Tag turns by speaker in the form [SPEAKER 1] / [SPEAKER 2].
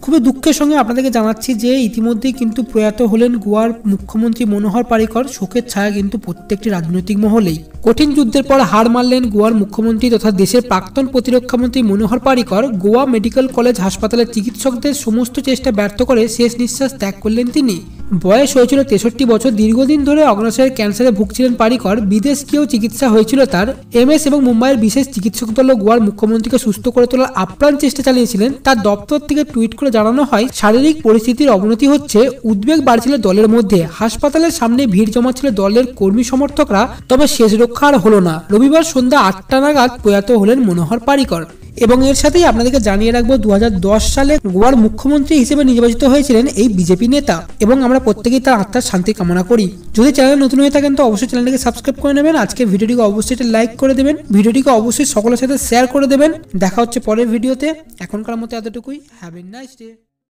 [SPEAKER 1] খুবই দুঃখের সঙ্গে আপনাদেরকে জানাচ্ছি যে ইতিমধ্যেই কিন্তু প্রয়াত হলেন গোয়ার মুখ্যমন্ত্রী মনোহর পারিকর। শোকের ছায়া কিন্তু প্রত্যেকটি রাজনৈতিক মহলেই। কঠিন যুদ্ধের পর হার মানলেন গোয়ার মুখ্যমন্ত্রী তথা দেশের প্রাক্তন প্রতিরক্ষামন্ত্রী মনোহর পারিকর। গোয়া মেডিকেল কলেজ হাসপাতালের চিকিৎসকদের সমস্ত চেষ্টা ব্যর্থ করে শেষ নিঃশ্বাস ত্যাগ করলেন তিনি। বয়স হয়েছিল 63 বছর। দীর্ঘদিন ধরে অগ্নাশয়ের ক্যান্সারে ভুগছিলেন পারিকর। বিদেশ গিয়েও চিকিৎসা হয়েছিল তার। এমএস এবং মুম্বাইয়ের বিশেষ চিকিৎসক দল গোয়ার মুখ্যমন্ত্রীকে সুস্থ করে তোলার আপ্রাণ চেষ্টা চালিয়েছিলেন। তার দপ্তর থেকে টুইট করে জানানো হয়, শারীরিক পরিস্থিতির অবনতি হচ্ছে। উদ্বেগ বাড়ছিল দলের মধ্যে। হাসপাতালের সামনে ভিড় জমাচ্ছিল দলের কর্মী সমর্থকরা। তবে শেষ রক্ষা আর হলো না। রবিবার সন্ধ্যা 8টা নাগাদ প্রয়াত হলেন মনোহর পারিকর। এবং এর সাথেই আপনাদেরকে জানিয়ে রাখবো 2010 সালে গোয়ার মুখ্যমন্ত্রী হিসেবে নির্বাচিত হয়েছিলেন এই বিজেপি নেতা। এবং আমরা প্রত্যেকেই তার আত্মার শান্তি কামনা করি। যদি চ্যানেলে নতুন হয়ে থাকেন তো অবশ্যই চ্যানেলটিকে সাবস্ক্রাইব করে নেবেন। আজকে ভিডিওটিকে অবশ্যই লাইক করে দেবেন। ভিডিওটিকে অবশ্যই সকলের সাথে শেয়ার করে দেবেন। দেখা হচ্ছে পরের ভিডিওতে। এখনকার মতো এতটুকুই। Have a nice day.